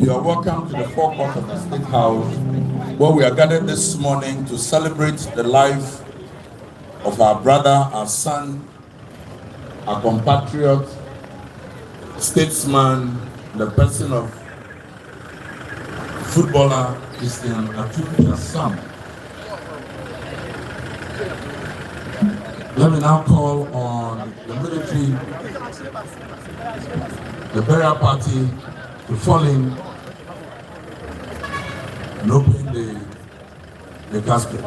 You are welcome to the forecourt of the State House, where we are gathered this morning to celebrate the life of our brother, our son, our compatriot, statesman, the person of footballer Christian Atsu son. Let me now call on the military, the burial party, to fall in and open the casket.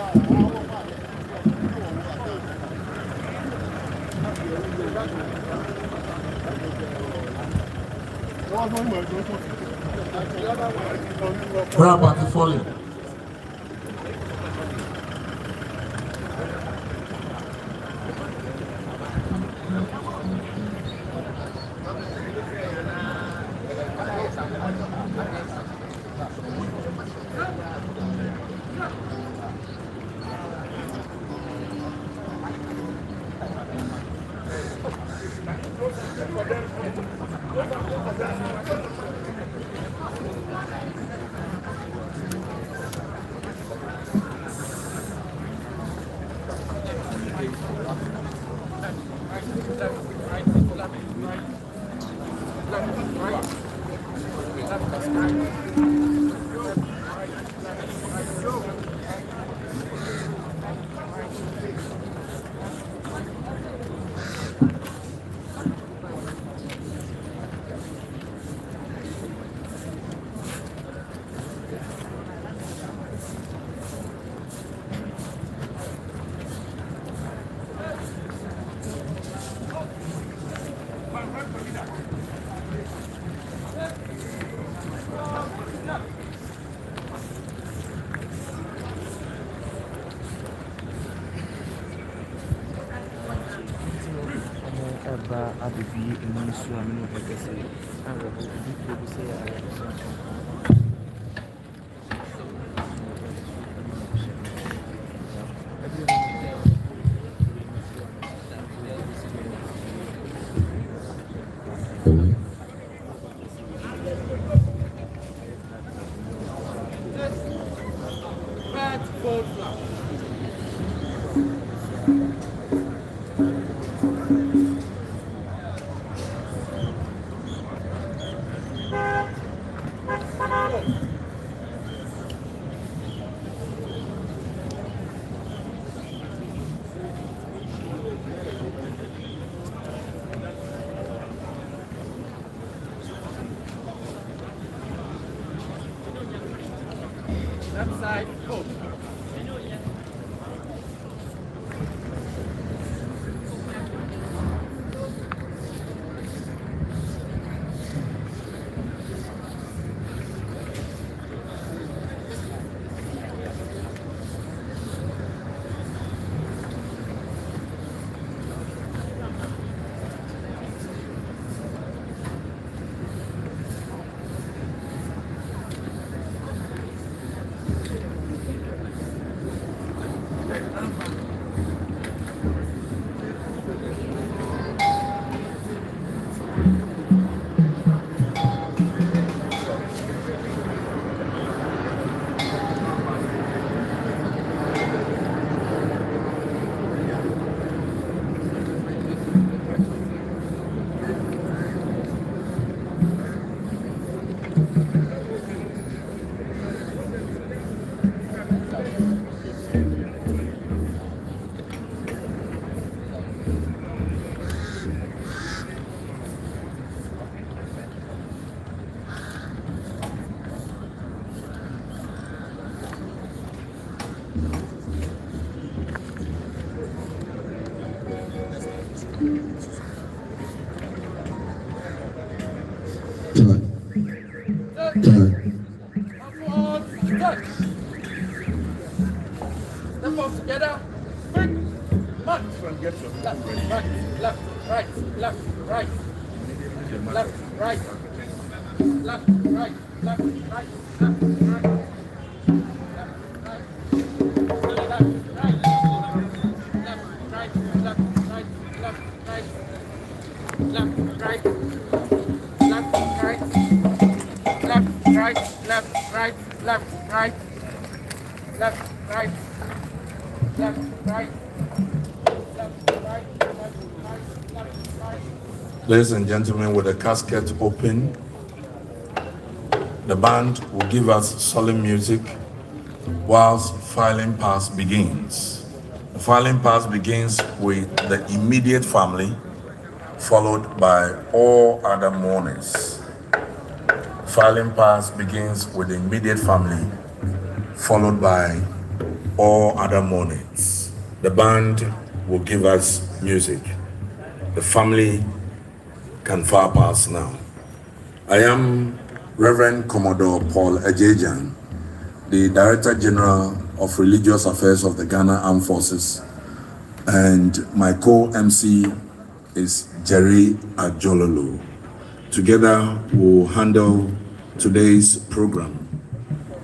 Burial party falling. Right. left, right, left, right, left, right, left, right, left, right, left, right. Ladies and gentlemen, with the casket open, the band will give us solemn music whilst filing pass begins. The filing pass begins with the immediate family, followed by all other mourners. Filing pass begins with the immediate family, followed by all other mourners. The band will give us music. The family can file pass now. I am Reverend Commodore Paul Ejejan, the Director General of Religious Affairs of the Ghana Armed Forces, and my co-MC is Jerry Ajololo. Together we'll handle today's program.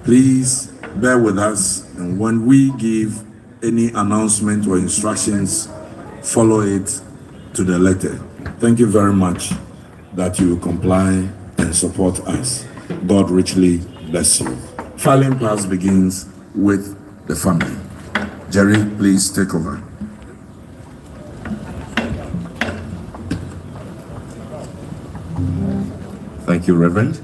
Please bear with us, and when we give any announcement or instructions, follow it to the letter. Thank you very much that you comply and support us. God richly bless you. Filing pass begins with the family. Jerry, please take over. Thank you, Reverend.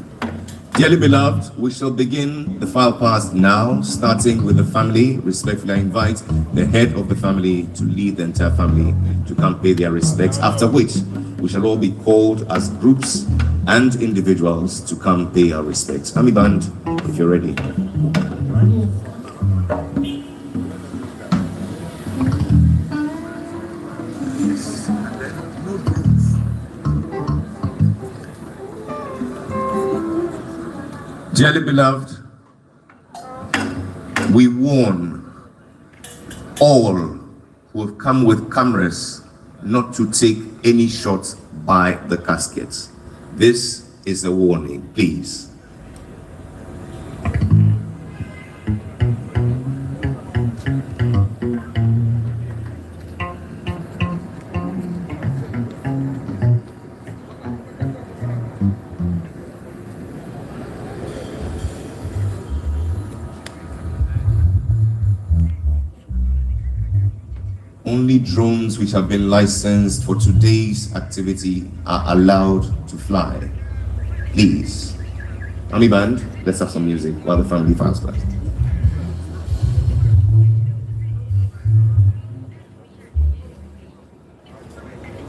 Dearly beloved, we shall begin the file pass now, starting with the family. Respectfully, I invite the head of the family to lead the entire family to come pay their respects, after which we shall all be called as groups and individuals to come pay our respects. Army Band, if you're ready. Dearly beloved, we warn all who have come with cameras not to take any shots by the caskets. This is a warning, please. Only drones which have been licensed for today's activity are allowed to fly. Please. Army Band, let's have some music while the family files first.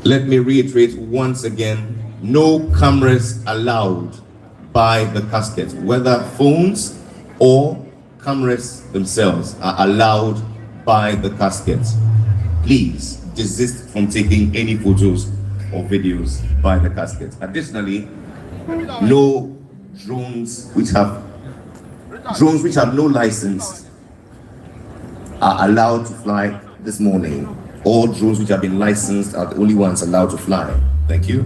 Let me reiterate once again, no cameras allowed by the casket, whether phones or cameras themselves are allowed by the casket. Please desist from taking any photos or videos by the casket. Additionally, no drones which have no license are allowed to fly this morning. All drones which have been licensed are the only ones allowed to fly. Thank you.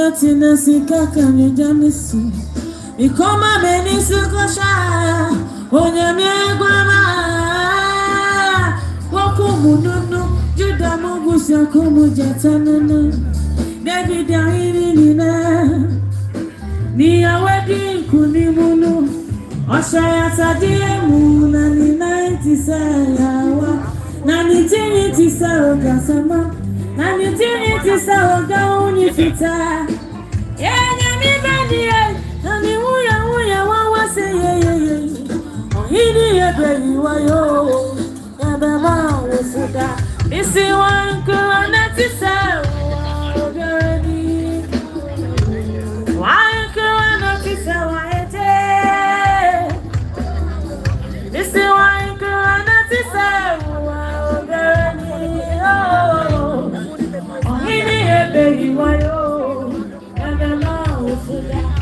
Natina Sikaka, Jamisi. Ikoma Benisukosha, Onyame Grama, Wakumuno, Judah Mogusa Komu Jatanana, David Nina, Nia Wedi Kunimuno, Oshaya Sadiemu, Nani 90 Sayawa, Nani Tinity Saroga Sama, Nani Tinity Saroga Unifita, Yanya Nani uya wawa say Ohini baby wayo Yabama wofuda Isi wanku anatisa Ogarani Wanku anatisa waete Isi wanku anatisa Ogarani Ohini baby wayo Yabama wofuda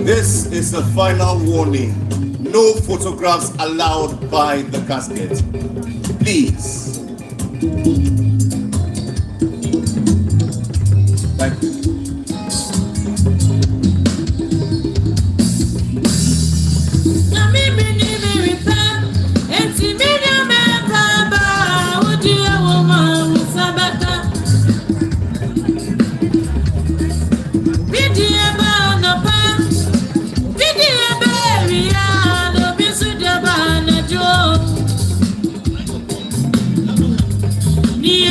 This is the final warning. No photographs allowed by the casket. Please. Thank you. Ni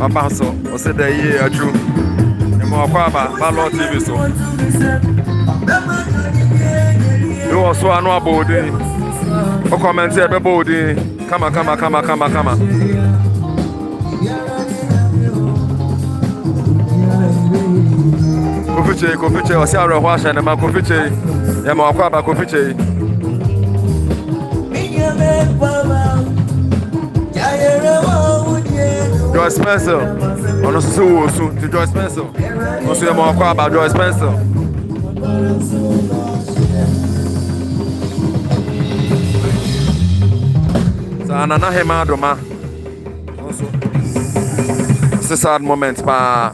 Abaso, or said the year Atsu. Laud TV so. You also are no body. O comment here body. Come. Kofiche, o si ara hwa sha na ma kofiche. Ya ma akwa ba kofiche. Joy Spencer. Ono so to Joy Spencer. Also ya ma akwa ba Joy Spencer. Sa na hema adoma. Also. It's a sad moment pa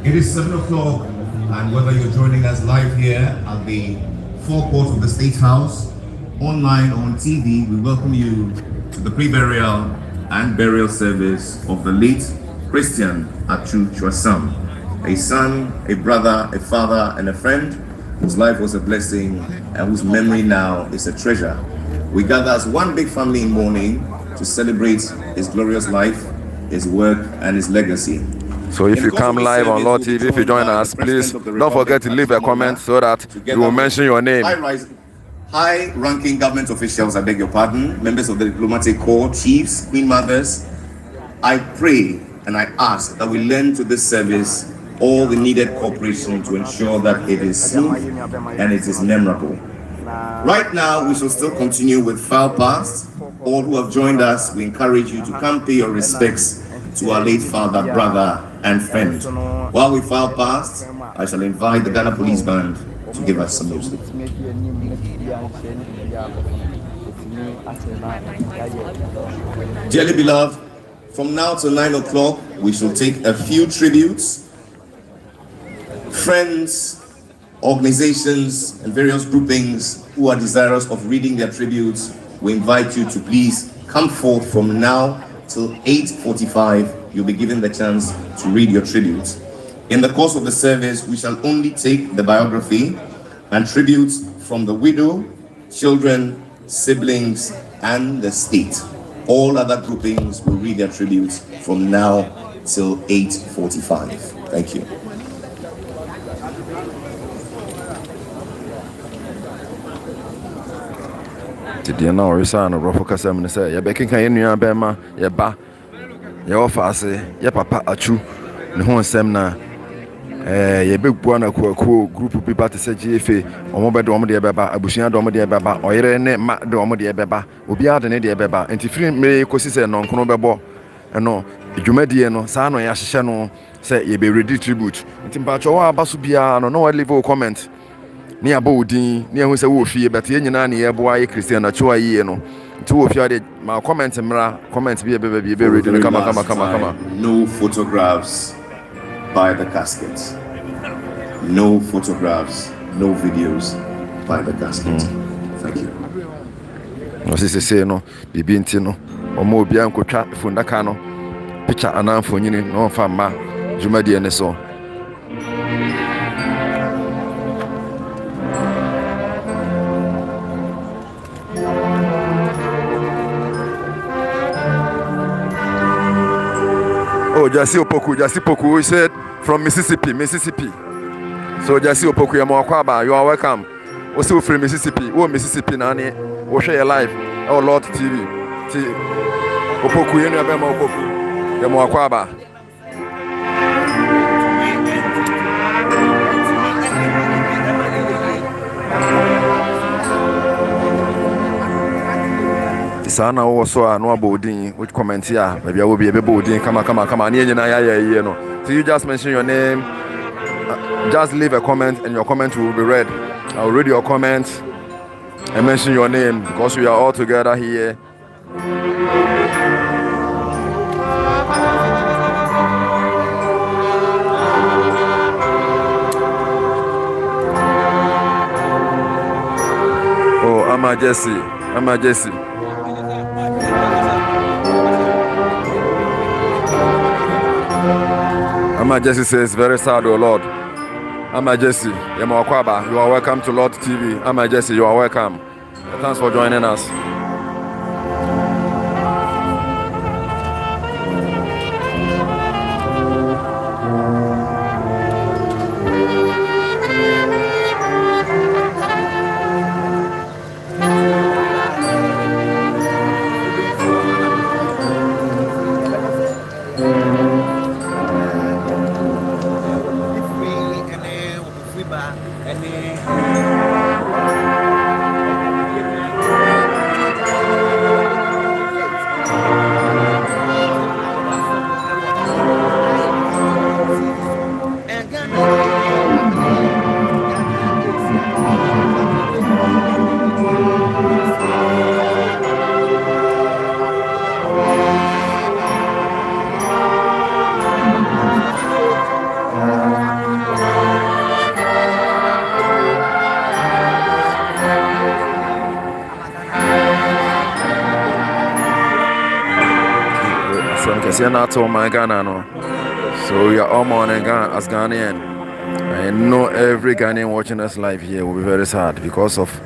It is 7 o'clock, and whether you're joining us live here at the forecourt of the State House, online on TV, we welcome you to the pre-burial and burial service of the late Christian Atsu, a son, a brother, a father, and a friend whose life was a blessing and whose memory now is a treasure. We gather as one big family in mourning to celebrate his glorious life, his work, and his legacy. So if you come live on Laud TV, if you join us, please don't forget to leave a comment so that we will mention your name. High-ranking government officials, I beg your pardon, members of the diplomatic corps, chiefs, queen mothers, I pray and I ask that we lend to this service all the needed cooperation to ensure that it is smooth and it is memorable. Right now, we shall still continue with file past. All who have joined us, we encourage you to come pay your respects to our late father, brother, and friend. While we file past, I shall invite the Ghana Police Band to give us some music. Dearly beloved, from now till 9 o'clock, we shall take a few tributes. Friends, organizations, and various groupings who are desirous of reading their tributes, we invite you to please come forth from now till 8:45. You'll be given the chance to read your tributes. In the course of the service, we shall only take the biography and tributes from the widow, children, siblings, and the state. All other groupings will read their tributes from now till 8:45. Thank you. Today now we say no brofo kasa me say ya bekin kan enua be ma ya ba ya ofase ya papa Atsu ne ho nsem na ya begbu na ko group people to say GFA omo be do omo de beba abusuan do omo de beba oyere ne ma de omo de beba obi ade ne de beba enti free me ko sise no nkono bebo no dwumadie no sa no ya hyehye no say ye be ready tribute enti mpa cho wa abaso bia no no leave a comment ni abodin ni ehun se wo fie bete nyina na ye boa ye Christian Atsu ayi no nti wo fie ade ma comment mra comment bi be ready no kama. No photographs by the casket. No photographs, no videos by the casket. Thank you. No say no bibi nti no omo obi ankotwa fundaka no picture anamfo nyini no fa ma dwumadie ne so. Oh, Jasi Opoku, he said from Mississippi. So Jasi Opoku, you are welcome. Also from Mississippi. Oh, Mississippi, Nani. Oh, share your life. Oh, Laud TV. Opoku, you know about Opoku. Yamoakwaba. Sana also no boarding which comment here maybe I will be a boarding come you know. So you just mention your name, just leave a comment and your comment will be read. I will read your comment and mention your name because we are all together here. Oh, Ama Jesse. Ama Jesse says, very sad, oh Lord. Ama Jesse, you are welcome to Laud TV. Ama Jesse, you are welcome. Thanks for joining us. So because you're not all my Ghana, no. So we are all mourning as Ghanaian. I know every Ghanaian watching us live here will be very sad because of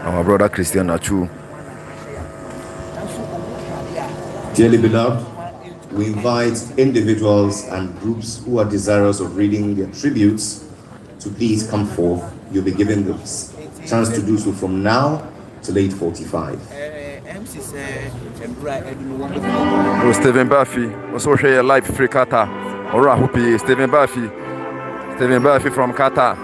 our brother Christian Atsu. Dearly beloved, we invite individuals and groups who are desirous of reading their tributes to please come forth. You'll be given the chance to do so from now till 8:45. Stephen Buffy, also share live free Qatar. Or Stephen Buffy from Qatar.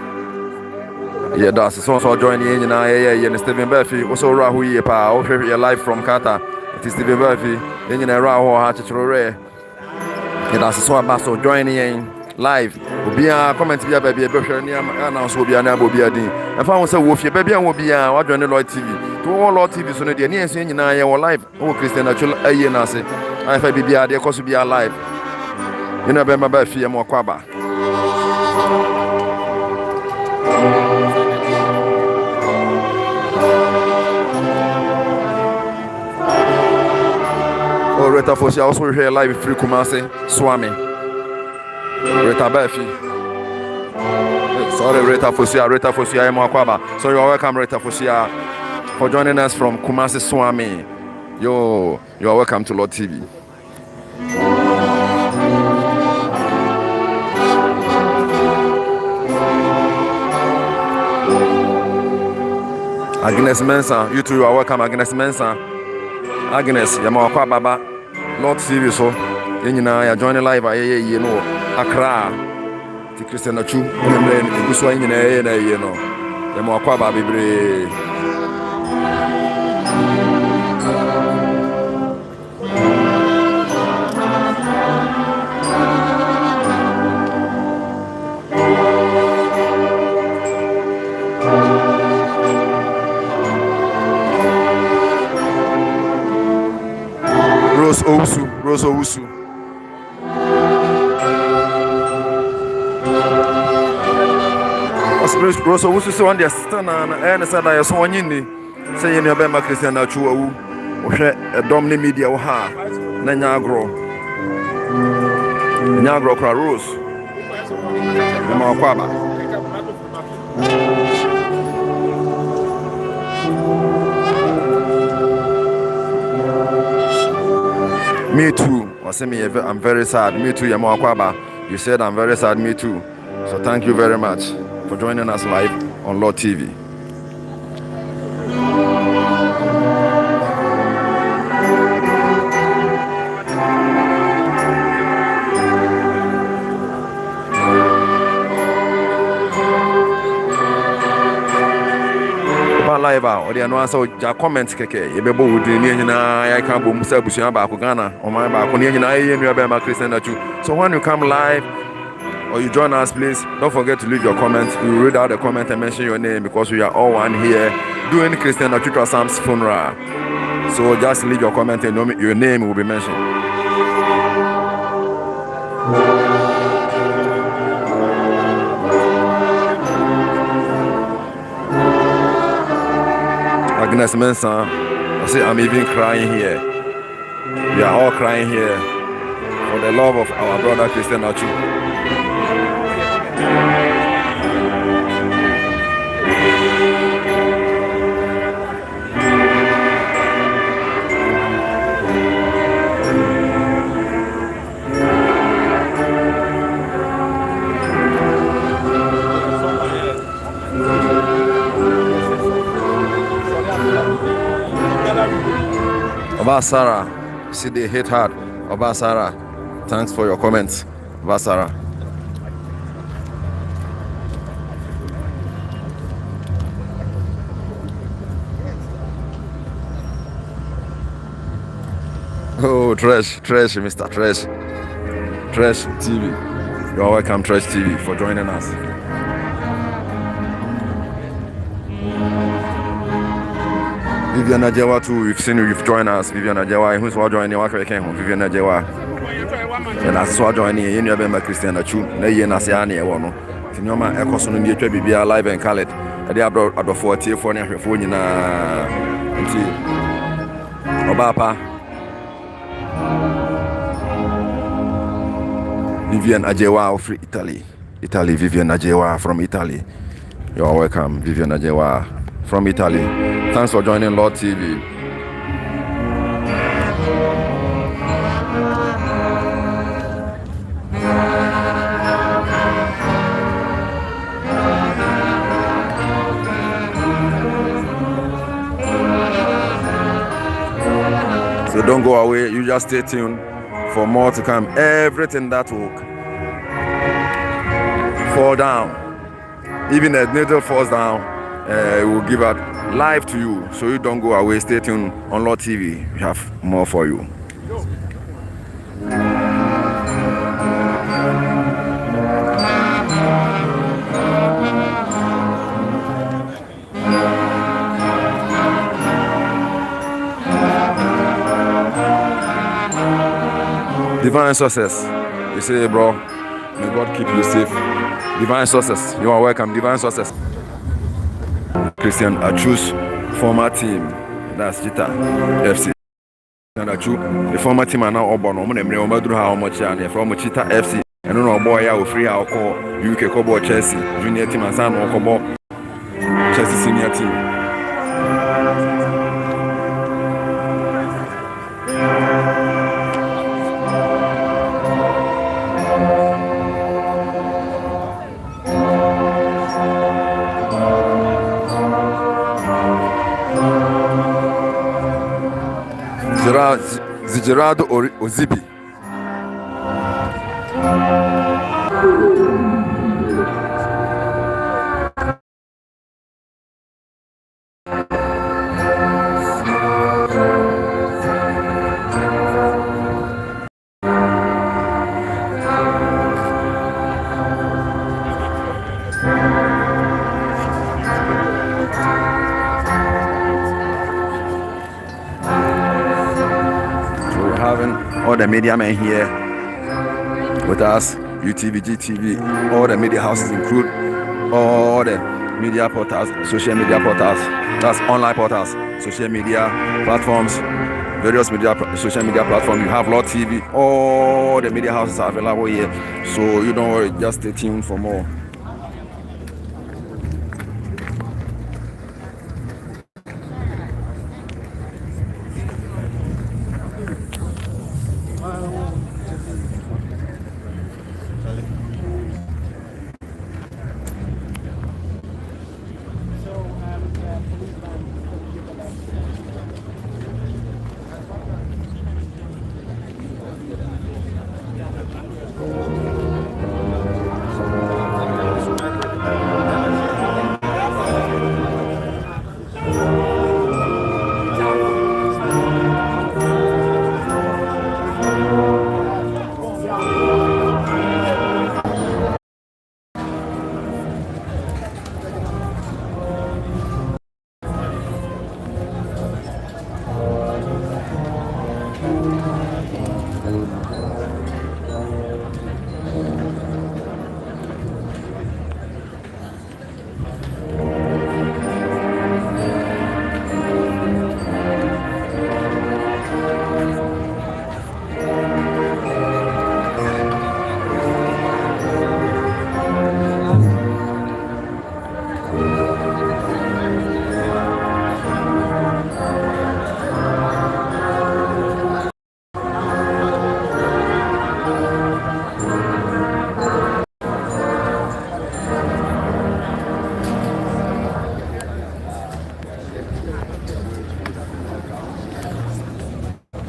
Yeah, that's so joining in. Yeah, Stephen Buffy, also Rahu Yepa, also share live from Qatar. It is Stephen Buffy, in a Rahu Hatchore. Yeah, that's so about so joining in live. Will be a comment to be a baby, announce will be an Abobia. If I was a wolf, your baby will be a what join Laud TV. To all Laud TV, so the near saying or live. Oh, Christian, actually, I say, I have be there, cause to be alive. You know, my baby, I'm more quaba. Oh, Reta Fosi also here live free Kumasi, Swami. Reta Bafi. Sorry, Reta Fosi, I'm more quaba. So you're welcome, Reta Fosi, for joining us from Kumasi, Swami. You are welcome to Laud TV. Agnes Mensa, you two are welcome, Agnes Mensa. Agnes, Yamaka Baba, Laud TV, so you joining live, you know, Accra, the Christian Atsu, and then you go in you know, Yamaka Baby. Rose Owusu. Rose Owusu so on the assistant and said I saw one in say in your Bema Christian Atsu a domini media o ha na nyagro kra Rose ma kwaba. Me too. I'm very sad. Me too, Yamo Akwaba. You said I'm very sad. Me too. So thank you very much for joining us live on Laud TV. Live or the answer ja comments keke ye bebo wudi ni nyina ya kan bom sa busuan ba ko Ghana o man ba ko ni nyina ye nua be ma Christian Atsu. So when you come live or you join us, please don't forget to leave your comments. We will read out the comment and mention your name because we are all one here doing Christian Atsu Sam's funeral. So just leave your comment and your name will be mentioned. Agnes Mensa, I say I'm even crying here. We are all crying here for the love of our brother Christian Atsu. Obasara, see they hit hard. Obasara, thanks for your comments. Obasara. Oh, Trash, Mr. Trash TV. You are welcome, Trash TV, for joining us. Vivian Ajewa too, we've seen you, you've joined us. Vivian Ajewa, who's what joining? What we came home? Vivian Ajewa. And that's what joining. You know, I'm a Christian Atsu. Nay, Nasiani, I want to. Tinoma, Ecoson, and the be alive and call it. I did about 40 for your phone in Obapa. Vivian Ajewa from Italy. Vivian Ajewa from Italy. You are welcome, Vivian Ajewa from Italy. Thanks for joining Laud TV. So don't go away, you just stay tuned for more to come. Everything that will fall down, even a needle falls down, we'll give it live to you. So you don't go away, stay tuned on Laud TV. We have more for you. Divine success. You say, bro, may God keep you safe. Divine success. You are welcome. Divine success. Christian Atsu's former team. That's Chita FC. And Atsu, the former team are now Obon. I'm going to do how much and from Chita FC. And no boy, I will free our call. UK Kobo Chelsea. Junior team and San Okobo. Chelsea senior team. Gerardo Ozibi. All the media men here with us, UTV, GTV, all the media houses include all the media portals, social media portals, that's online portals, social media platforms, various social media platforms. You have Laud TV, all the media houses are available here. So you don't worry, just stay tuned for more.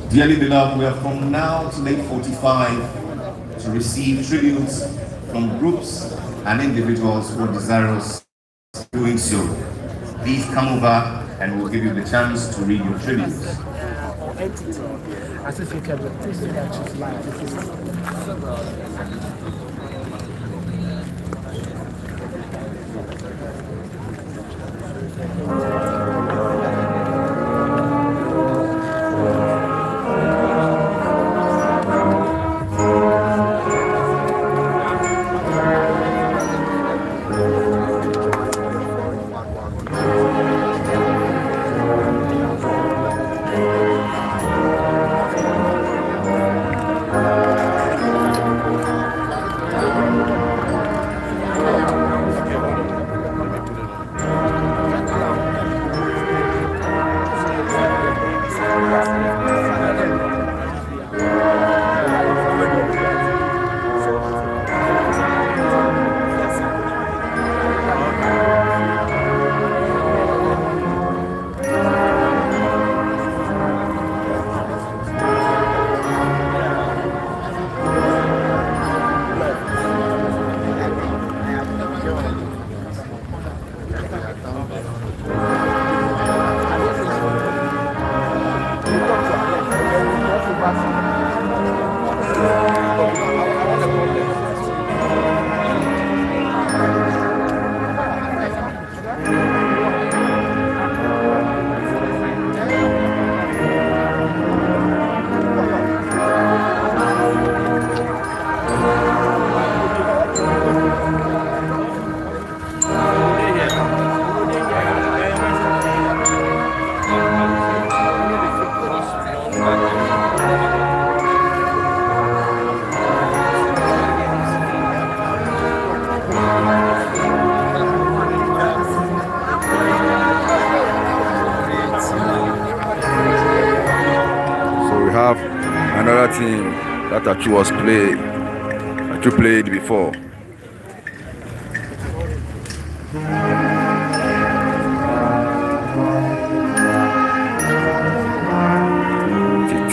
Dearly beloved, we are from now to 8:45 to receive tributes from groups and individuals who are desirous of doing so. Please come over and we'll give you the chance to read your tributes. another team that Atsu played before.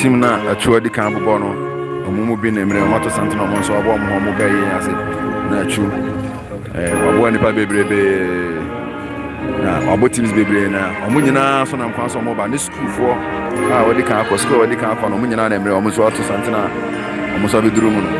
Team na Atsu di kan bobɔ no omumu bi na emre mato santino mo so abo mo mo gaye ase na Atsu wabo nipa bebrebe na wabo teams bebrebe na omu nyina so na nkwa so mo ba ne school for wodi kan akɔ school wodi kan akɔ no omu nyina na emre omu so ato santina omu so beduru mu no.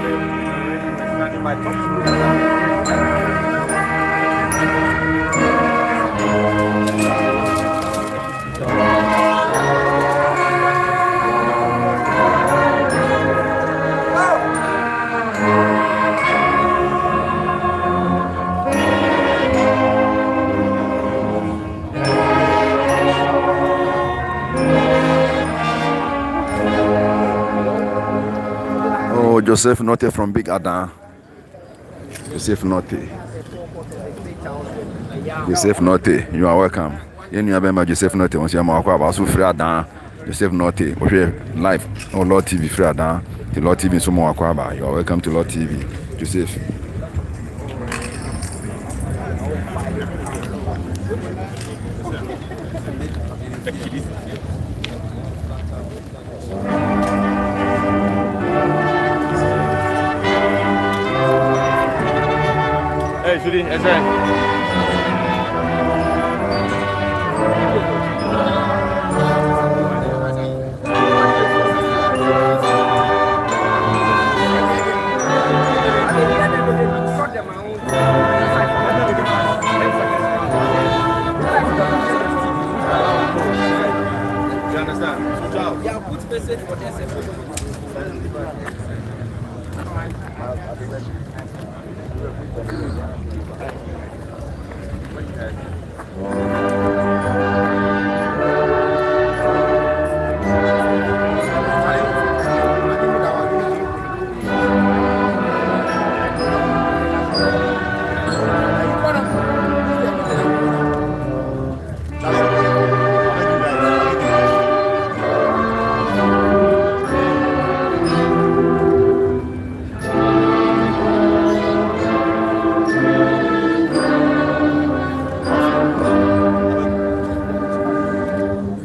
Joseph Notte from Big Adan. Joseph Notte, you are welcome. You know Joseph Notte once you are about so free Adan. Joseph Notte, we live on Laud TV free Adan. The Laud TV so more akwaba. You are welcome to Laud TV. Joseph. Julie, is that? You understand? Yeah, put message for this.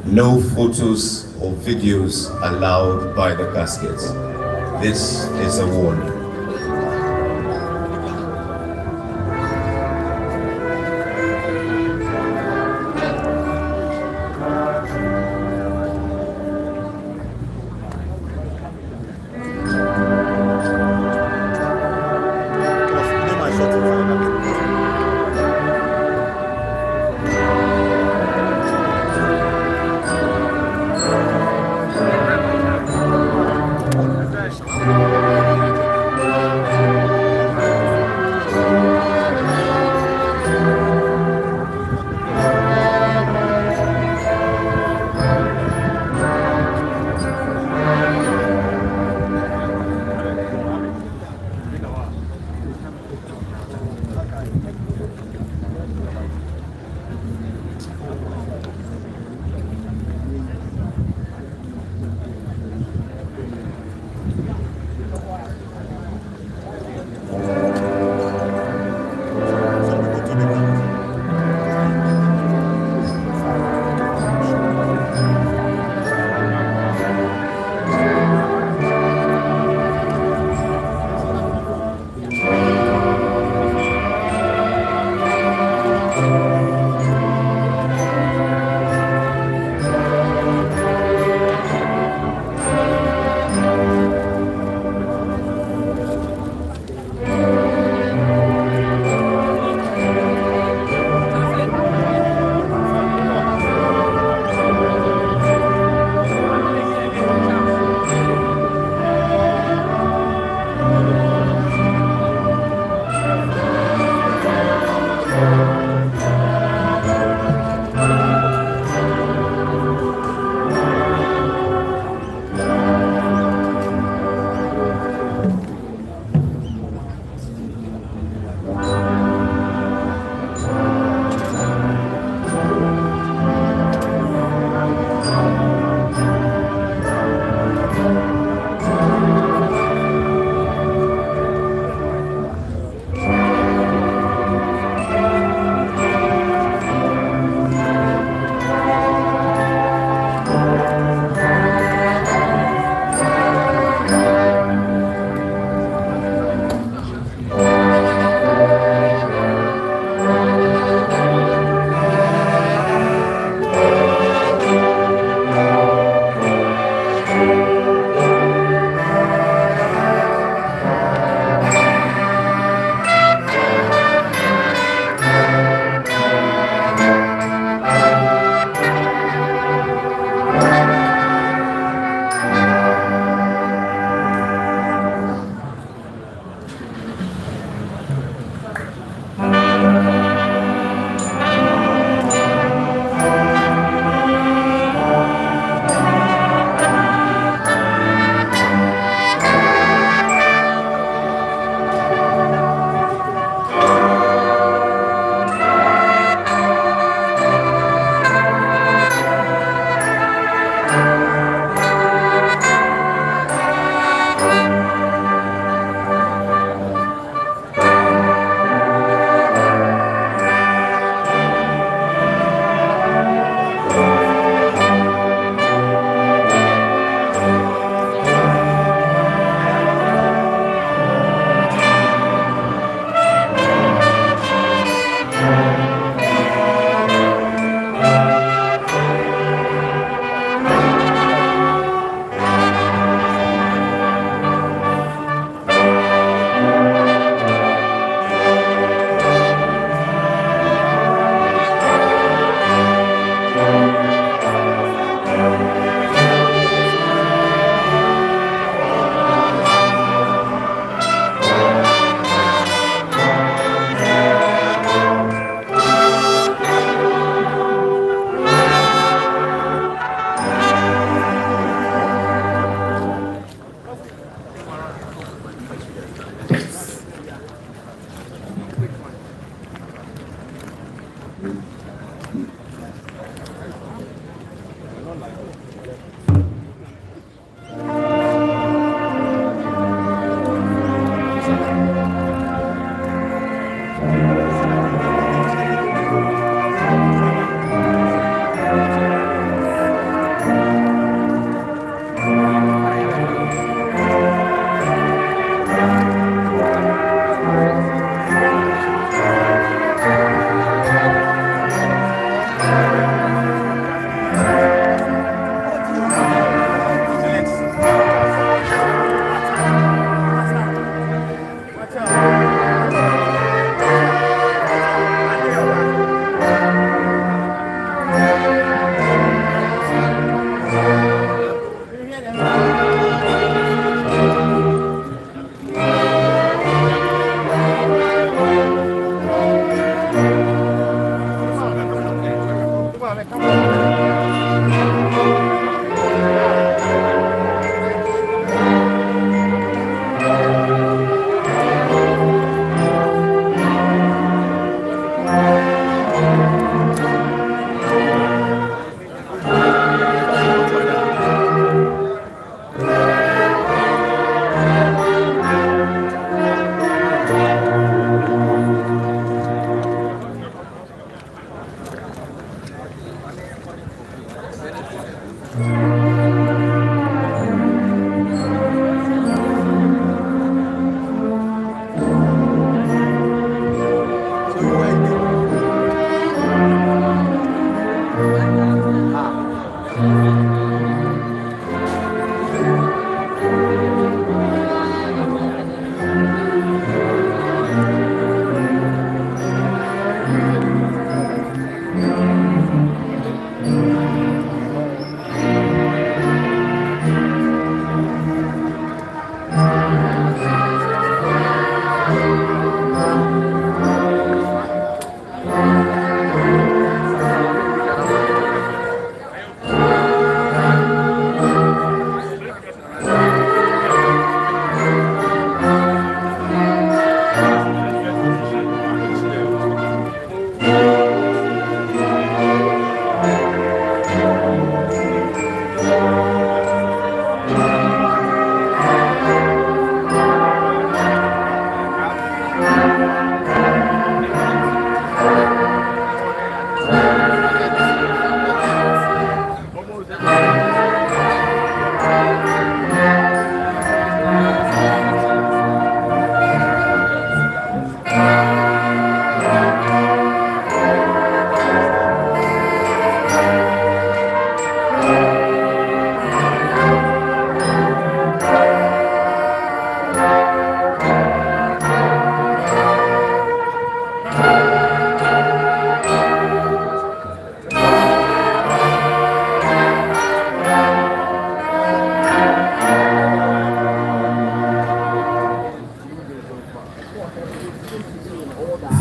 No photos or videos allowed by the casket. This is a warning.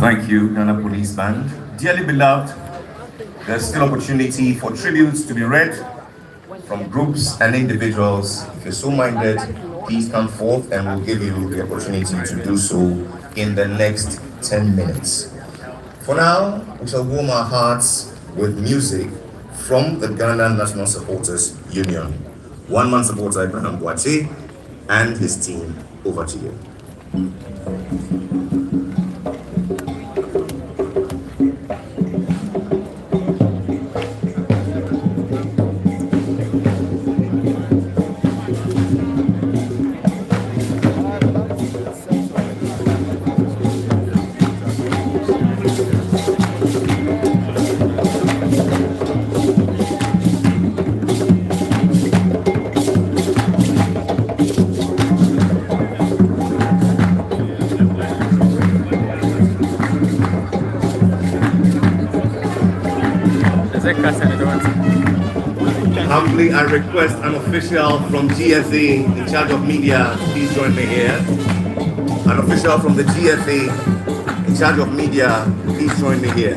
Thank you, Ghana Police Band. Dearly beloved, there's still opportunity for tributes to be read from groups and individuals. If you're so minded, please come forth and we'll give you the opportunity to do so in the next 10 minutes. For now, we shall warm our hearts with music from the Ghana National Supporters Union. One-man supporter Baffour Kyei and his team. Over to you. Humbly, I request an official from GFA in charge of media, please join me here. An official from the GFA in charge of media, please join me here.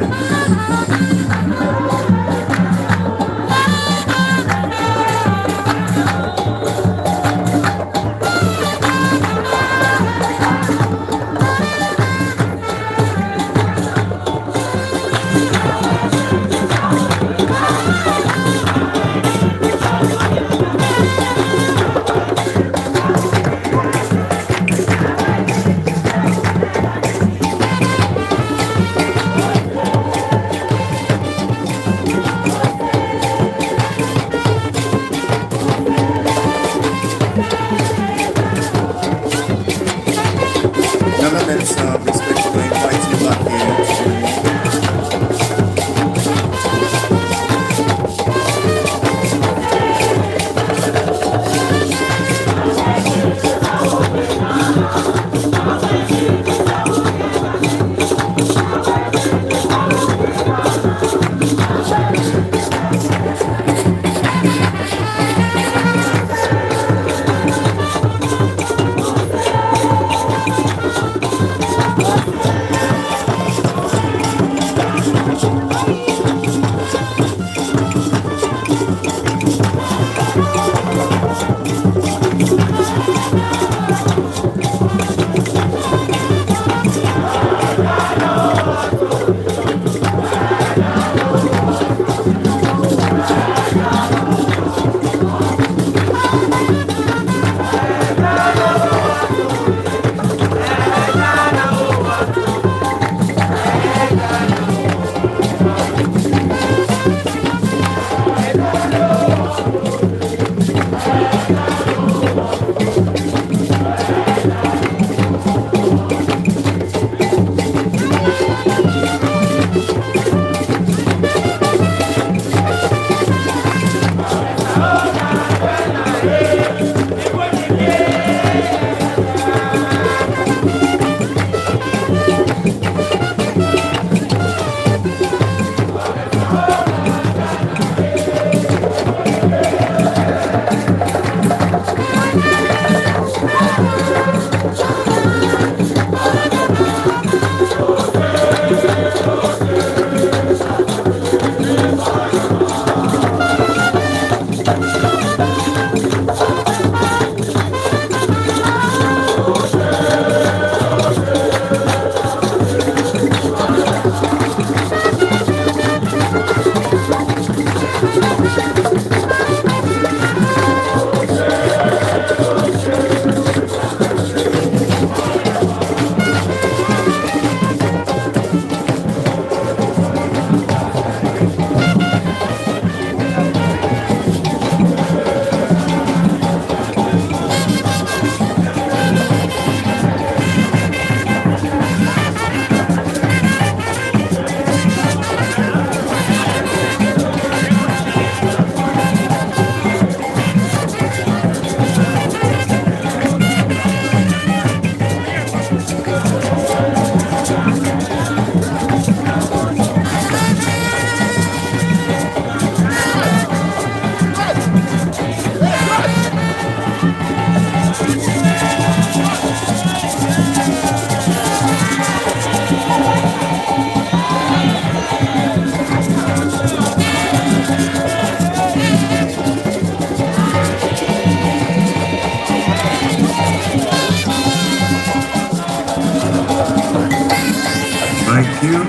you,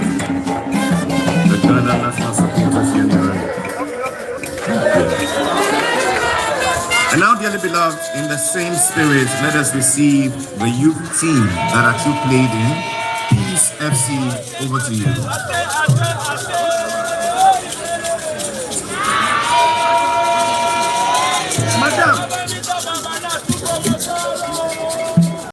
the Canada National Supporters Union. And now, dearly beloved, in the same spirit, let us receive the youth team that Atsu played in. Peace FC, over to you.